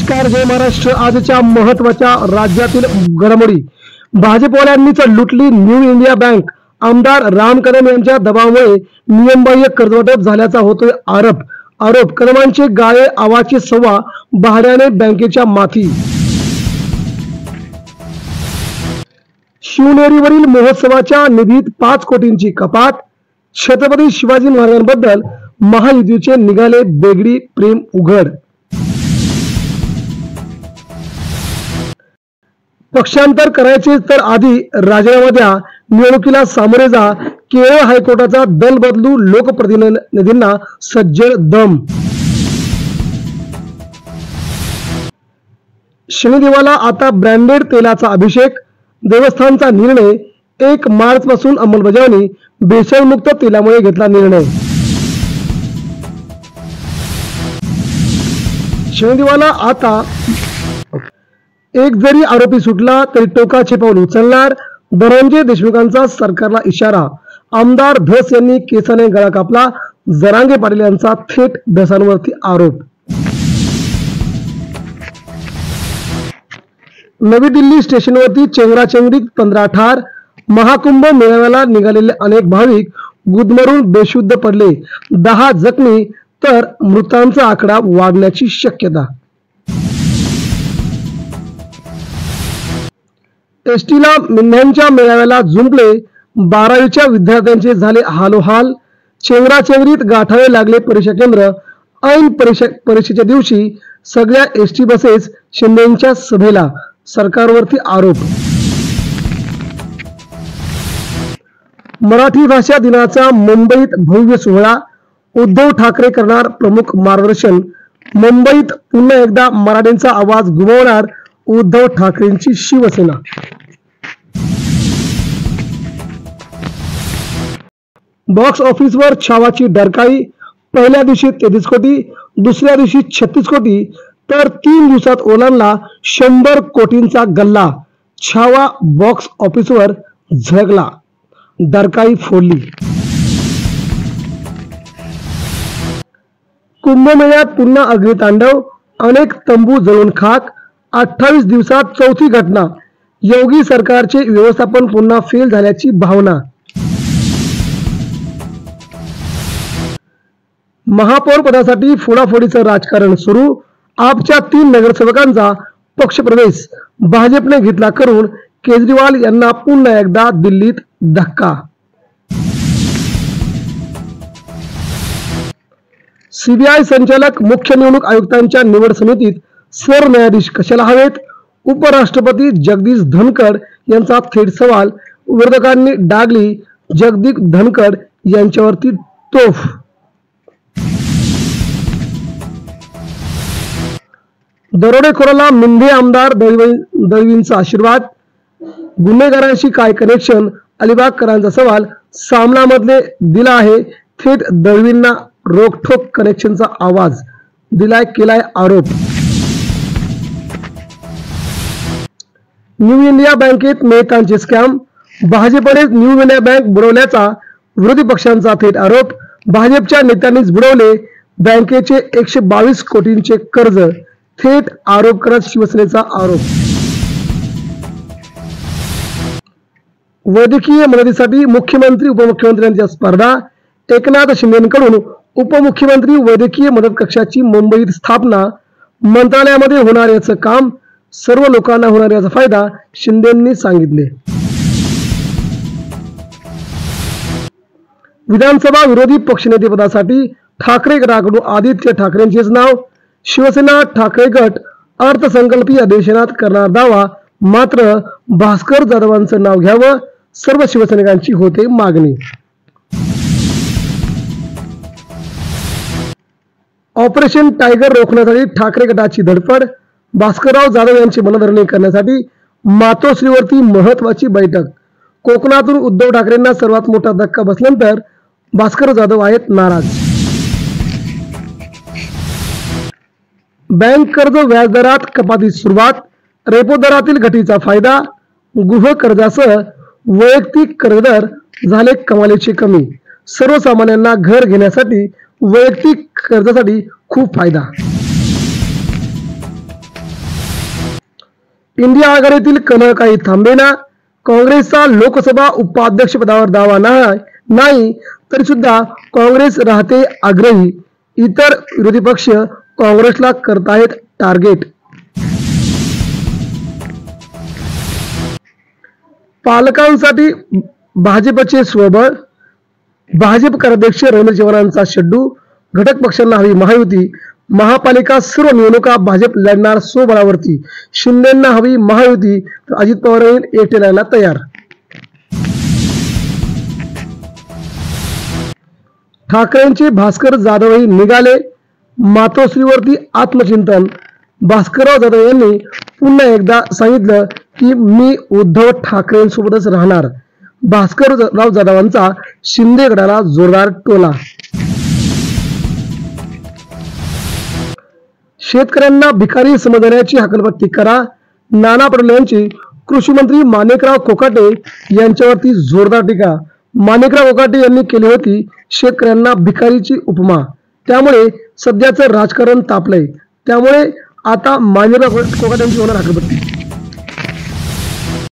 नमस्कार, जय महाराष्ट्र. आजच्या महत्त्वाच्या राज्यातील घडामोडी. भाजपवाल्यांनीच लुटली न्यू इंडिया बँक. आमदार राम कदम यांच्या दबावामुळे नियमबाह्य कर्जवाटप झाल्याचा होतोय आरोप. कदमांचे गाळे आवाचे सव्वा भाड्याने बँकेच्या माथी. शिवनेरीवरील महोत्सवाच्या निधीत 5 कोटींची कपात. छत्रपती शिवाजी महाराजांबद्दल महायुतीचे निघाले बेगडी प्रेम उघड. पक्षांतर करायचे तर आधी राजीनामा द्या, निवडणुकीला सामोरे जा. केरळ हायकोर्टाचा दल बदलू लोकप्रतिनिधींना सज्जड दम. शनिदेवाला आता ब्रँडेड तेलाचा अभिषेक. देवस्थानचा निर्णय. 1 मार्च पासून अंमलबजावणी. भेसळमुक्त तेलामुळे घेतला निर्णय. शनिदेवाला आता एक जरी आरोपी सुटला तरी टोकाचे पाऊल उचलणार. धनंजय देशमुखांचा सरकारला इशारा. आमदार धस यांनी केसाने गळा कापला. जरांगे पाटील यांचा थेट धसांवरती आरोप. नवी दिल्ली स्टेशनवरती चेंगराचेंगरीत 15 ठार. महाकुंभ मेळाव्याला निघालेले अनेक भाविक गुदमरून बेशुद्ध पडले. 10 जखमी तर मृतांचा आकडा वाढण्याची शक्यता. एसटीला मिंध्यांच्या मेळाव्याला जुंपले. 12वीच्या विद्यार्थ्यांचे झाले हालोहाल. चेंगराचेंगरीत गाठावे लागले परीक्षा केंद्र. ऐन परीक्षेच्या दिवशी सगळ्या एसटी बसेस शिंदेंच्या सभेला. सरकारवरती आरोप. मराठी भाषा दिनाचा मुंबईत भव्य सोहळा. उद्धव ठाकरे करणार प्रमुख मार्गदर्शन. मुंबईत पुन्हा एकदा मराठींचा आवाज घुमवणार उद्धव ठाकरेंची शिवसेना. बॉक्स ऑफिसवर छावाची डरकाळी. पहिल्या दिवशी 33 कोटी, दुसऱ्या दिवशी 36 कोटी तर 3 दिवसात ओलांडला 100 कोटींचा गल्ला. छावा बॉक्स ऑफिसवर झळकला. डरकाळी फोडली. कुंभमेळ्यात पुन्हा अग्नितांडव. अनेक तंबू जळून खाक. 28 दिवसात 4थी घटना. योगी सरकारचे व्यवस्थापन पुन्हा फेल झाल्याची भावना. महापौर पदासाठी फोडाफोडीचं राजकारण सुरू. आपच्या 3 नगरसेवकांचा पक्षप्रवेश भाजपने घेतला करून. केजरीवाल यांना पुन्हा एकदा दिल्लीत धक्का. सीबीआय संचालक मुख्य निवडणूक आयुक्तांच्या निवड समितीत सरन्यायाधीश कशाला हवेत? उपराष्ट्रपती जगदीश धनखड यांचा थेट सवाल. विरोधकांनी डागली जगदीश धनखड यांच्यावरती तोफ. दरोडेखोराला मिंधे आमदार दळवींचा आशीर्वाद. गुन्हेगारांशी काय कनेक्शन? अलिबागकरांचा सवाल. सामनामधले दिला आहे थेट दळवींना रोखठोक कनेक्शनचा आवाज दिलाय, केलाय आरोप. न्यू इंडिया बँकेत मेहतांचे स्कॅम. भाजपने न्यू इंडिया बँक बुडवल्याचा विरोधी पक्षांचा थेट आरोप. भाजपच्या नेत्यांनीच बुडवले बँकेचे 122 कोटींचे कर्ज. थेट आरोप करत शिवसेनेचा आरोप. वैद्यकीय मदतीसाठी मुख्यमंत्री उपमुख्यमंत्र्यांच्या स्पर्धा. एकनाथ शिंदेकडून उपमुख्यमंत्री वैद्यकीय मदत कक्षाची मुंबईत स्थापना. मंत्रालयामध्ये होणार याचं काम. सर्व लोकांना होणार याचा फायदा शिंदेंनी सांगितले. विधानसभा विरोधी पक्षनेतेपदासाठी ठाकरे गटाकडून आदित्य ठाकरेंचेच नाव. शिवसेना ठाकरे गट अर्थसंकल्पीय अधिवेशनात करणार दावा. मात्र भास्कर जाधवांचं नाव घ्यावं सर्व शिवसैनिकांची होते मागणी. ऑपरेशन टायगर रोखण्यासाठी ठाकरे गटाची धडपड. भास्करराव जाधव यांची मनधरणी करण्यासाठी मातोश्रीवरती महत्वाची बैठक. कोकणातून उद्धव ठाकरेंना सर्वात मोठा धक्का बसल्यानंतर भास्कर जाधव आहेत नाराज. बँक कर्ज व्याजदरात कपातीस सुरुवात. रेपो दरातील घटीचा फायदा. गृह कर्जासह वैयक्तिक कर्जदर झाले कमालीचे कमी. सर्वसामान्यांना घर घेण्यासाठी वैयक्तिक कर्जासाठी खूप फायदा. इंडिया आघाडीतील कलह काही थांबेना. काँग्रेसचा लोकसभा उपाध्यक्ष पदावर दावा नाही तरी सुद्धा काँग्रेस राहते आग्रही. इतर विरोधी पक्ष काँग्रेसला करतायत टार्गेट. पालकांसाठी भाजपचे स्वबळ. भाजप कार्याध्यक्ष रवींद्र चव्हाणांचा शड्डू. घटक पक्षांना हवी महायुती. महापालिका सर्व निवडणुका भाजप लढणार स्वबळावरती. शिंदेंना हवी महायुती तर अजित पवार एकटे लढायला तयार. ठाकरेंचे भास्कर जाधवही निघाले. मातोश्रीवरती आत्मचिंतन. भास्करराव जाधव यांनी पुन्हा एकदा सांगितलं की मी उद्धव ठाकरेंसोबतच राहणार. भास्करराव जाधवांचा शिंदे गटाला जोरदार टोला. शेतकऱ्यांना भिकारी समजण्याची हकालपट्टी करा. नाना पटोले यांची कृषी मंत्री माणिकराव कोकाटे यांच्यावरती जोरदार टीका. माणिकराव कोकाटे यांनी केली होती शेतकऱ्यांना भिकारीची उपमा. त्यामुळे सध्याचं राजकारण तापलंय. त्यामुळे आता माणिकराव कोकाटे यांची होणार हकालपट्टी.